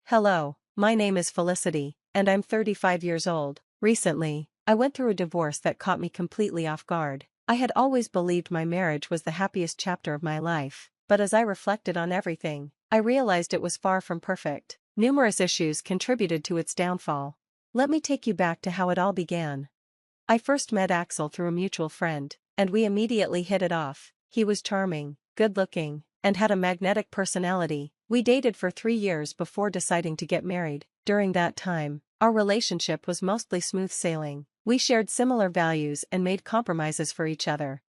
Hello, my name is Felicity, and I'm 35 years old. Recently, I went through a divorce that caught me completely off guard. I had always believed my marriage was the happiest chapter of my life, but as I reflected on everything, I realized it was far from perfect. Numerous issues contributed to its downfall. Let me take you back to how it all began. I first met Axel through a mutual friend, and we immediately hit it off. He was charming, good-looking, and had a magnetic personality. We dated for 3 years before deciding to get married. During that time, our relationship was mostly smooth sailing. We shared similar values and made compromises for each other.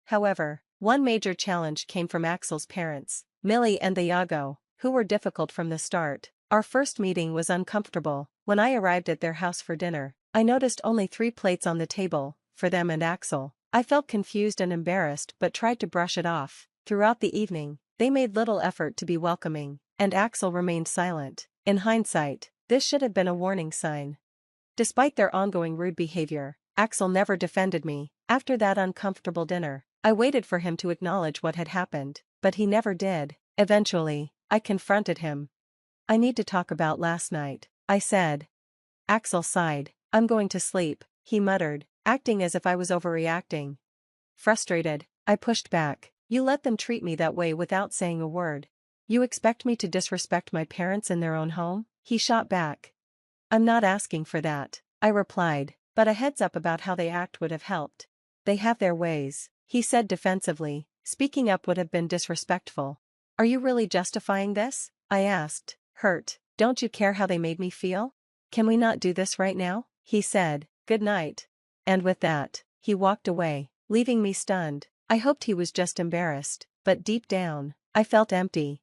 However, one major challenge came from Axel's parents, Millie and Iago, who were difficult from the start. Our first meeting was uncomfortable. When I arrived at their house for dinner, I noticed only 3 plates on the table, for them and Axel. I felt confused and embarrassed but tried to brush it off. Throughout the evening, they made little effort to be welcoming, and Axel remained silent. In hindsight, this should have been a warning sign. Despite their ongoing rude behavior, Axel never defended me. After that uncomfortable dinner, I waited for him to acknowledge what had happened, but he never did. Eventually, I confronted him. "I need to talk about last night," I said. Axel sighed. "I'm going to sleep," he muttered, acting as if I was overreacting. Frustrated, I pushed back. "You let them treat me that way without saying a word. You expect me to disrespect my parents in their own home?" He shot back. "I'm not asking for that," I replied, "but a heads up about how they act would have helped." "They have their ways," he said defensively. "Speaking up would have been disrespectful." "Are you really justifying this?" I asked, hurt. "Don't you care how they made me feel? Can we not do this right now?" He said, "Good night." And with that, he walked away, leaving me stunned. I hoped he was just embarrassed, but deep down, I felt empty.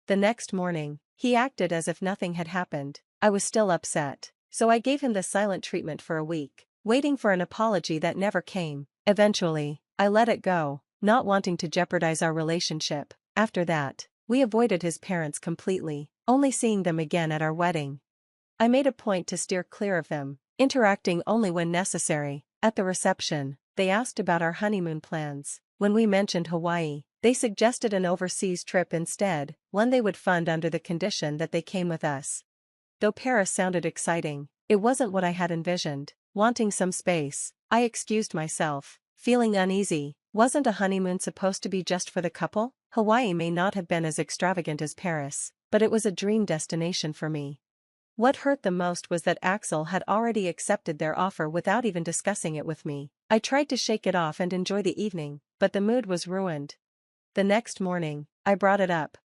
The next morning, he acted as if nothing had happened. I was still upset, so I gave him the silent treatment for a week, waiting for an apology that never came. Eventually, I let it go, not wanting to jeopardize our relationship. After that, we avoided his parents completely, only seeing them again at our wedding. I made a point to steer clear of them, interacting only when necessary. At the reception, they asked about our honeymoon plans. When we mentioned Hawaii, they suggested an overseas trip instead, one they would fund under the condition that they came with us. Though Paris sounded exciting, it wasn't what I had envisioned. Wanting some space, I excused myself, feeling uneasy. Wasn't a honeymoon supposed to be just for the couple? Hawaii may not have been as extravagant as Paris, but it was a dream destination for me. What hurt the most was that Axel had already accepted their offer without even discussing it with me. I tried to shake it off and enjoy the evening, but the mood was ruined. The next morning, I brought it up.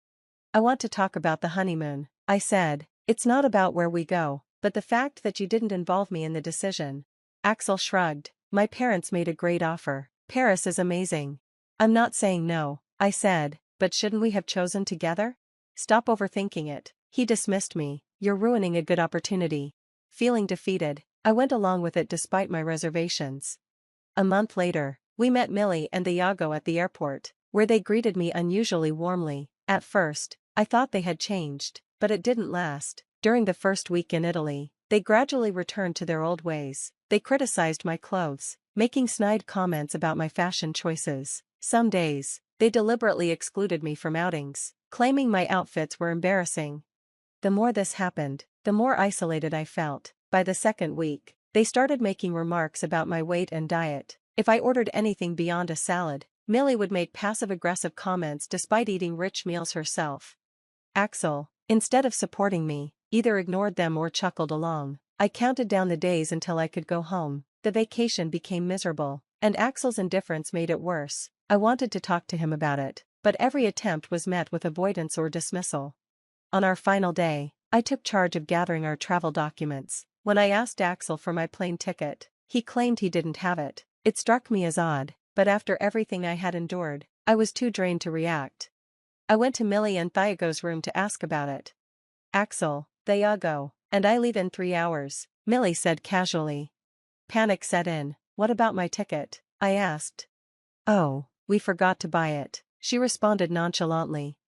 "I want to talk about the honeymoon," I said. "It's not about where we go, but the fact that you didn't involve me in the decision." Axel shrugged. "My parents made a great offer. Paris is amazing." "I'm not saying no," I said, "but shouldn't we have chosen together?" "Stop overthinking it." He dismissed me. "You're ruining a good opportunity." Feeling defeated, I went along with it despite my reservations. A month later, we met Millie and Iago at the airport, where they greeted me unusually warmly. At first, I thought they had changed, but it didn't last. During the first week in Italy, they gradually returned to their old ways. They criticized my clothes, making snide comments about my fashion choices. Some days, they deliberately excluded me from outings, claiming my outfits were embarrassing. The more this happened, the more isolated I felt. By the second week, they started making remarks about my weight and diet. If I ordered anything beyond a salad, Millie would make passive-aggressive comments despite eating rich meals herself. Axel, instead of supporting me, either ignored them or chuckled along. I counted down the days until I could go home. The vacation became miserable, and Axel's indifference made it worse. I wanted to talk to him about it, but every attempt was met with avoidance or dismissal. On our final day, I took charge of gathering our travel documents. When I asked Axel for my plane ticket, he claimed he didn't have it. It struck me as odd, but after everything I had endured, I was too drained to react. I went to Millie and Iago's room to ask about it. "Axel, Iago, and I leave in 3 hours," Millie said casually. Panic set in. "What about my ticket?" I asked. "Oh, we forgot to buy it," she responded nonchalantly.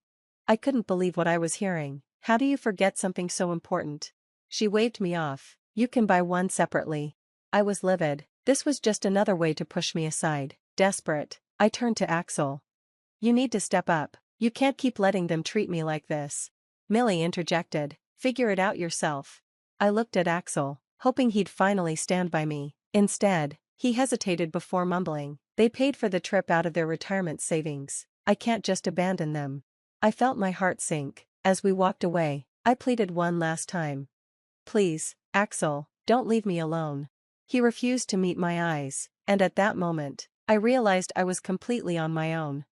I couldn't believe what I was hearing. "How do you forget something so important?" She waved me off. "You can buy one separately." I was livid. This was just another way to push me aside. Desperate, I turned to Axel. "You need to step up. You can't keep letting them treat me like this." Millie interjected. Figure it out yourself. I looked at Axel, hoping he'd finally stand by me. Instead, he hesitated before mumbling, "They paid for the trip out of their retirement savings. I can't just abandon them." I felt my heart sink. As we walked away, I pleaded one last time. "Please, Axel, don't leave me alone." He refused to meet my eyes, and at that moment, I realized I was completely on my own.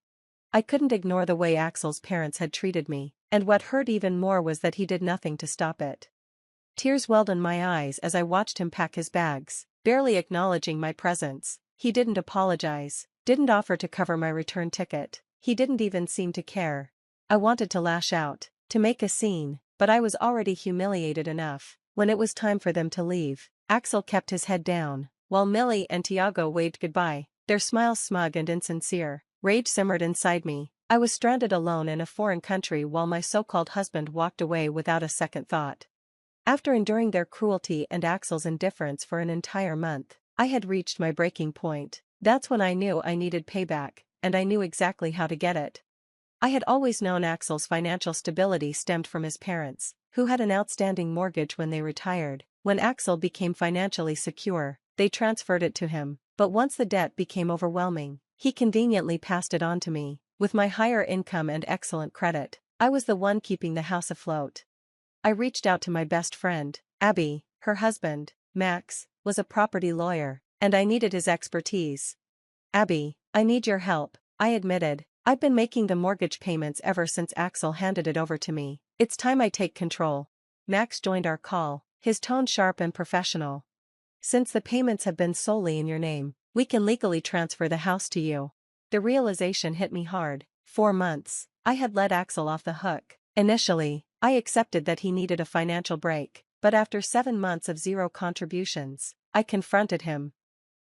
I couldn't ignore the way Axel's parents had treated me, and what hurt even more was that he did nothing to stop it. Tears welled in my eyes as I watched him pack his bags, barely acknowledging my presence. He didn't apologize, didn't offer to cover my return ticket, he didn't even seem to care. I wanted to lash out, to make a scene, but I was already humiliated enough. When it was time for them to leave, Axel kept his head down, while Millie and Tiago waved goodbye, their smiles smug and insincere. Rage simmered inside me. I was stranded alone in a foreign country while my so-called husband walked away without a second thought. After enduring their cruelty and Axel's indifference for an entire month, I had reached my breaking point. That's when I knew I needed payback, and I knew exactly how to get it. I had always known Axel's financial stability stemmed from his parents, who had an outstanding mortgage when they retired. When Axel became financially secure, they transferred it to him, but once the debt became overwhelming, he conveniently passed it on to me. With my higher income and excellent credit, I was the one keeping the house afloat. I reached out to my best friend, Abby. Her husband, Max, was a property lawyer, and I needed his expertise. "Abby, I need your help," I admitted. "I've been making the mortgage payments ever since Axel handed it over to me. It's time I take control." Max joined our call, his tone sharp and professional. "Since the payments have been solely in your name, we can legally transfer the house to you." The realization hit me hard. 4 months, I had let Axel off the hook. Initially, I accepted that he needed a financial break, but after 7 months of zero contributions, I confronted him.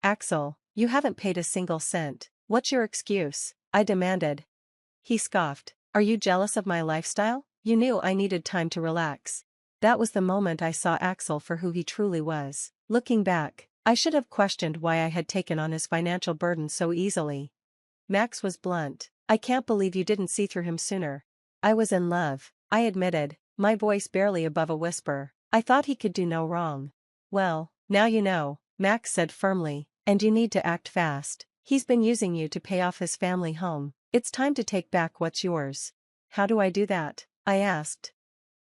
"Axel, you haven't paid a single cent. What's your excuse?" I demanded. He scoffed. "Are you jealous of my lifestyle? You knew I needed time to relax." That was the moment I saw Axel for who he truly was. Looking back, I should have questioned why I had taken on his financial burden so easily. Max was blunt. "I can't believe you didn't see through him sooner." "I was in love," I admitted, my voice barely above a whisper. "I thought he could do no wrong." "Well, now you know," Max said firmly, "and you need to act fast. He's been using you to pay off his family home. It's time to take back what's yours." "How do I do that?" I asked.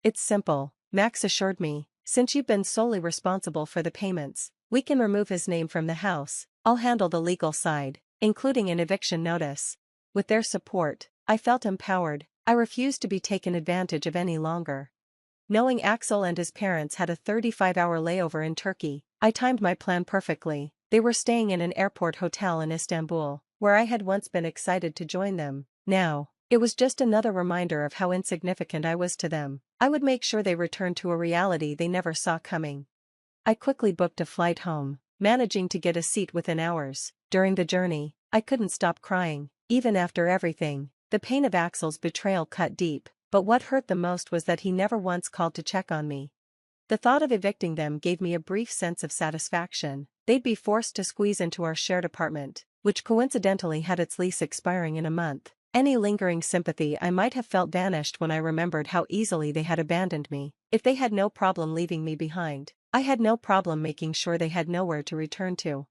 "It's simple," Max assured me. "Since you've been solely responsible for the payments, we can remove his name from the house. I'll handle the legal side, including an eviction notice." With their support, I felt empowered. I refused to be taken advantage of any longer. Knowing Axel and his parents had a 35-hour layover in Turkey, I timed my plan perfectly. They were staying in an airport hotel in Istanbul, where I had once been excited to join them. Now, it was just another reminder of how insignificant I was to them. I would make sure they returned to a reality they never saw coming. I quickly booked a flight home, managing to get a seat within hours. During the journey, I couldn't stop crying. Even after everything, the pain of Axel's betrayal cut deep, but what hurt the most was that he never once called to check on me. The thought of evicting them gave me a brief sense of satisfaction. They'd be forced to squeeze into our shared apartment, which coincidentally had its lease expiring in a month. Any lingering sympathy I might have felt vanished when I remembered how easily they had abandoned me. If they had no problem leaving me behind, I had no problem making sure they had nowhere to return to.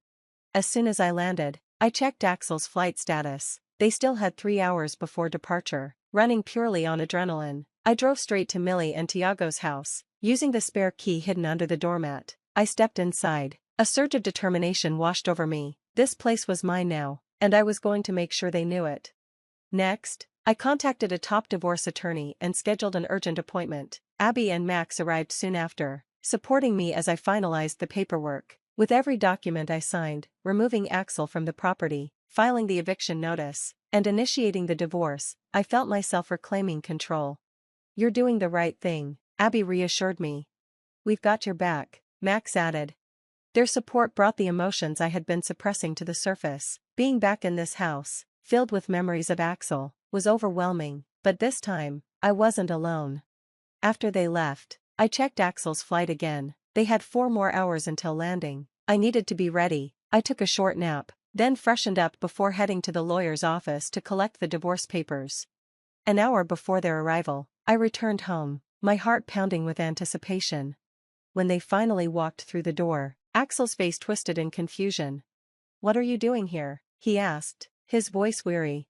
As soon as I landed, I checked Axel's flight status. They still had 3 hours before departure. Running purely on adrenaline, I drove straight to Millie and Tiago's house. Using the spare key hidden under the doormat, I stepped inside. A surge of determination washed over me. This place was mine now, and I was going to make sure they knew it. Next, I contacted a top divorce attorney and scheduled an urgent appointment. Abby and Max arrived soon after, supporting me as I finalized the paperwork. With every document I signed, removing Axel from the property, filing the eviction notice, and initiating the divorce, I felt myself reclaiming control. "You're doing the right thing," Abby reassured me. "We've got your back," Max added. Their support brought the emotions I had been suppressing to the surface. Being back in this house, filled with memories of Axel, was overwhelming, but this time, I wasn't alone. After they left, I checked Axel's flight again. They had 4 more hours until landing. I needed to be ready. I took a short nap, then freshened up before heading to the lawyer's office to collect the divorce papers. An hour before their arrival, I returned home. my heart pounding with anticipation. When they finally walked through the door, Axel's face twisted in confusion. "What are you doing here?" he asked, his voice weary.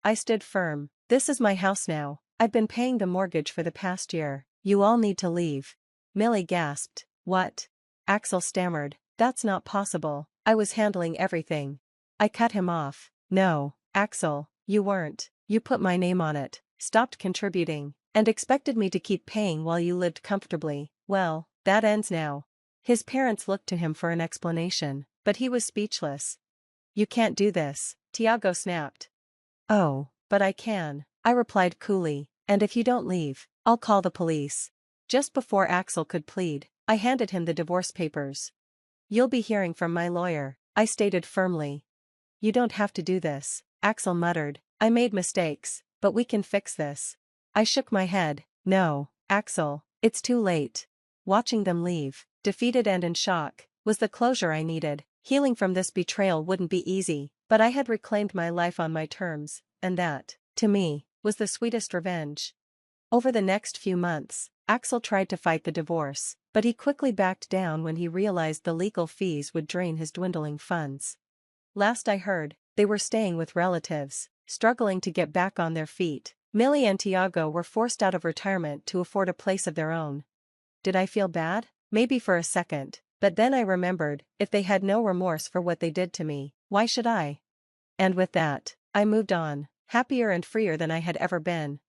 I stood firm. "This is my house now. I've been paying the mortgage for the past year. You all need to leave." Millie gasped. "What?" Axel stammered. "That's not possible. I was handling everything." I cut him off. "No, Axel, you weren't. You put my name on it, stopped contributing, and expected me to keep paying while you lived comfortably. Well, that ends now." His parents looked to him for an explanation, but he was speechless. "You can't do this," Tiago snapped. "Oh, but I can," I replied coolly, "and if you don't leave, I'll call the police." Just before Axel could plead, I handed him the divorce papers. "You'll be hearing from my lawyer," I stated firmly. "You don't have to do this," Axel muttered. "I made mistakes, but we can fix this." I shook my head. "No, Axel, it's too late." Watching them leave, defeated and in shock, was the closure I needed. Healing from this betrayal wouldn't be easy, but I had reclaimed my life on my terms, and that, to me, was the sweetest revenge. Over the next few months, Axel tried to fight the divorce, but he quickly backed down when he realized the legal fees would drain his dwindling funds. Last I heard, they were staying with relatives, struggling to get back on their feet. Millie and Tiago were forced out of retirement to afford a place of their own. Did I feel bad? Maybe for a second, but then I remembered, if they had no remorse for what they did to me, why should I? And with that, I moved on, happier and freer than I had ever been.